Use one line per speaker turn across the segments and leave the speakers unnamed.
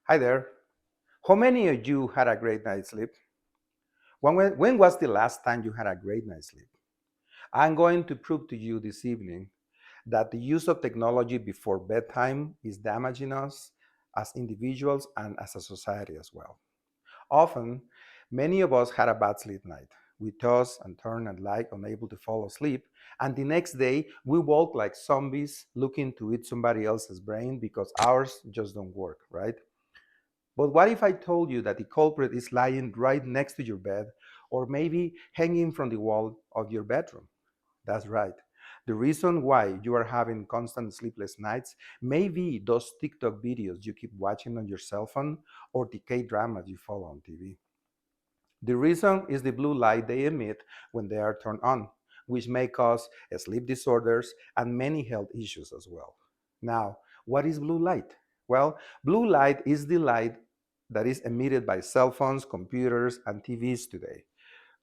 Hi there. How many of you had a great night's sleep? When was the last time you had a great night's sleep? I'm going to prove to you this evening that the use of technology before bedtime is damaging us as individuals and as a society as well. Often, many of us had a bad sleep night. We toss and turn and lie unable to fall asleep, and the next day we walk like zombies looking to eat somebody else's brain because ours just don't work, right? But what if I told you that the culprit is lying right next to your bed or maybe hanging from the wall of your bedroom? That's right. The reason why you are having constant sleepless nights may be those TikTok videos you keep watching on your cell phone or the K dramas you follow on TV. The reason is the blue light they emit when they are turned on, which may cause sleep disorders and many health issues as well. Now, what is blue light? Well, blue light is the light that is emitted by cell phones, computers, and TVs today.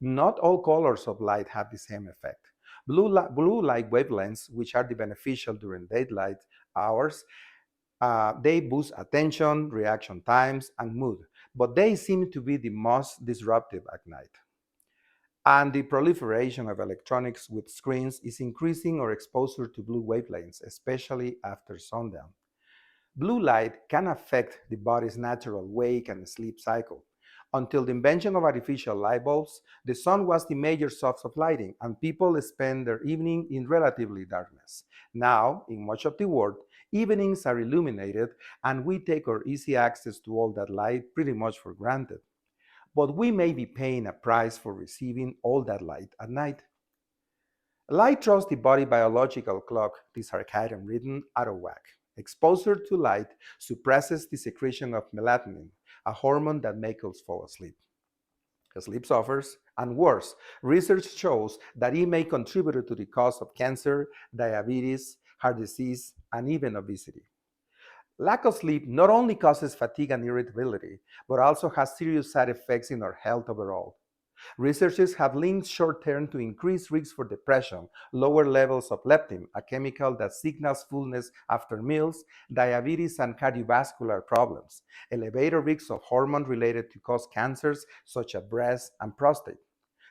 Not all colors of light have the same effect. Blue light wavelengths, which are the beneficial during daylight hours, they boost attention, reaction times, and mood, but they seem to be the most disruptive at night. And the proliferation of electronics with screens is increasing our exposure to blue wavelengths, especially after sundown. Blue light can affect the body's natural wake and sleep cycle. Until the invention of artificial light bulbs, the sun was the major source of lighting, and people spend their evening in relatively darkness. Now, in much of the world, evenings are illuminated, and we take our easy access to all that light pretty much for granted. But we may be paying a price for receiving all that light at night. Light throws the body biological clock, the circadian rhythm, out of whack. Exposure to light suppresses the secretion of melatonin, a hormone that makes us fall asleep. Sleep suffers, and worse, research shows that it may contribute to the cause of cancer, diabetes, heart disease, and even obesity. Lack of sleep not only causes fatigue and irritability, but also has serious side effects in our health overall. Researchers have linked short term to increased risks for depression, lower levels of leptin, a chemical that signals fullness after meals, diabetes, and cardiovascular problems, elevated risks of hormone related to cause cancers such as breast and prostate.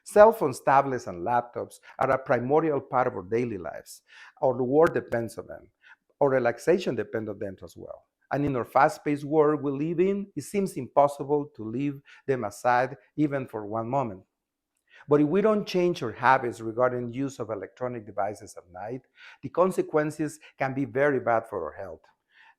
Cell phones, tablets, and laptops are a primordial part of our daily lives. Our work depends on them. Our relaxation depends on them as well. And in our fast paced world we live in, it seems impossible to leave them aside even for one moment. But if we don't change our habits regarding use of electronic devices at night, the consequences can be very bad for our health.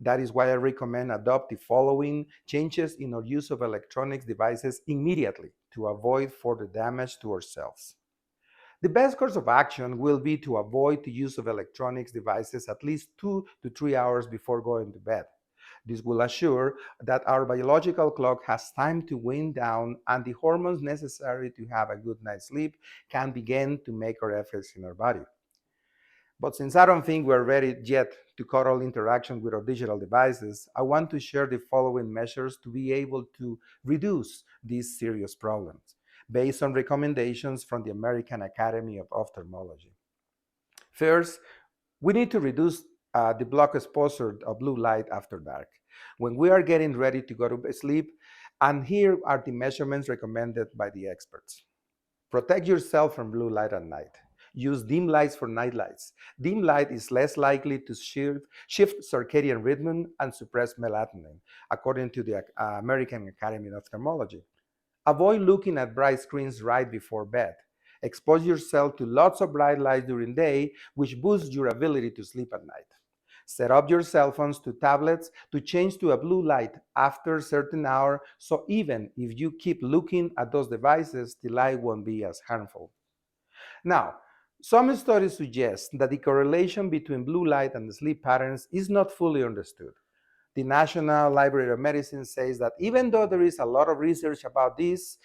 That is why I recommend adopt the following changes in our use of electronic devices immediately to avoid further damage to ourselves. The best course of action will be to avoid the use of electronics devices at least 2 to 3 hours before going to bed. This will assure that our biological clock has time to wind down and the hormones necessary to have a good night's sleep can begin to make our efforts in our body. But since I don't think we're ready yet to cut all interaction with our digital devices, I want to share the following measures to be able to reduce these serious problems based on recommendations from the American Academy of Ophthalmology. First, we need to reduce the block exposure of blue light after dark. When we are getting ready to go to sleep, and here are the measurements recommended by the experts. Protect yourself from blue light at night. Use dim lights for night lights. Dim light is less likely to shift circadian rhythm and suppress melatonin, according to the American Academy of Ophthalmology. Avoid looking at bright screens right before bed. Expose yourself to lots of bright light during day, which boosts your ability to sleep at night. Set up your cell phones to tablets to change to a blue light after a certain hour, so even if you keep looking at those devices, the light won't be as harmful. Now, some studies suggest that the correlation between blue light and sleep patterns is not fully understood. The National Library of Medicine says that even though there is a lot of research about this,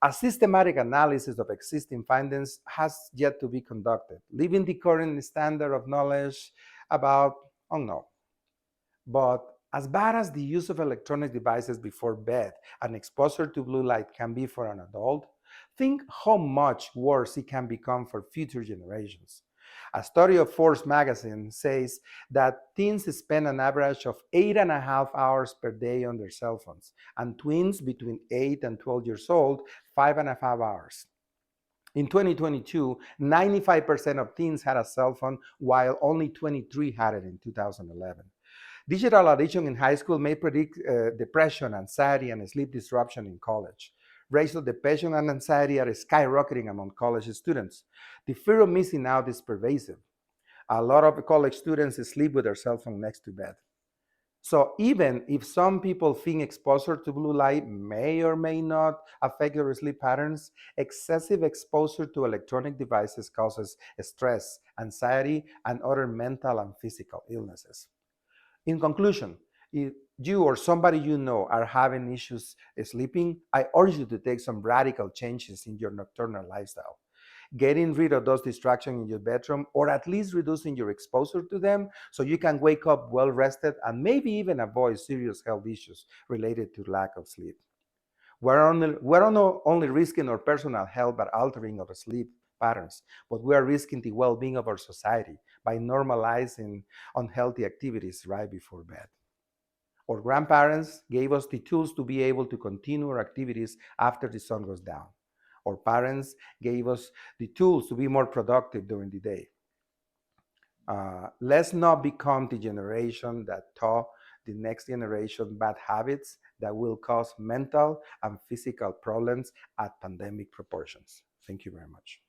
a systematic analysis of existing findings has yet to be conducted, leaving the current standard of knowledge about unknown. But as bad as the use of electronic devices before bed and exposure to blue light can be for an adult, think how much worse it can become for future generations. A study of Forbes magazine says that teens spend an average of 8.5 hours per day on their cell phones, and tweens between 8 and 12 years old, 5.5 hours. In 2022, 95% of teens had a cell phone, while only 23 had it in 2011. Digital addiction in high school may predict depression, anxiety, and sleep disruption in college. Rates of depression and anxiety are skyrocketing among college students. The fear of missing out is pervasive. A lot of college students sleep with their cell phone next to bed. So even if some people think exposure to blue light may or may not affect their sleep patterns, excessive exposure to electronic devices causes stress, anxiety, and other mental and physical illnesses. In conclusion, if you or somebody you know are having issues sleeping, I urge you to take some radical changes in your nocturnal lifestyle. Getting rid of those distractions in your bedroom, or at least reducing your exposure to them, so you can wake up well rested and maybe even avoid serious health issues related to lack of sleep. We're not only risking our personal health by altering our sleep patterns, but we are risking the well being of our society by normalizing unhealthy activities right before bed. Our grandparents gave us the tools to be able to continue our activities after the sun goes down. Our parents gave us the tools to be more productive during the day. Let's not become the generation that taught the next generation bad habits that will cause mental and physical problems at pandemic proportions. Thank you very much.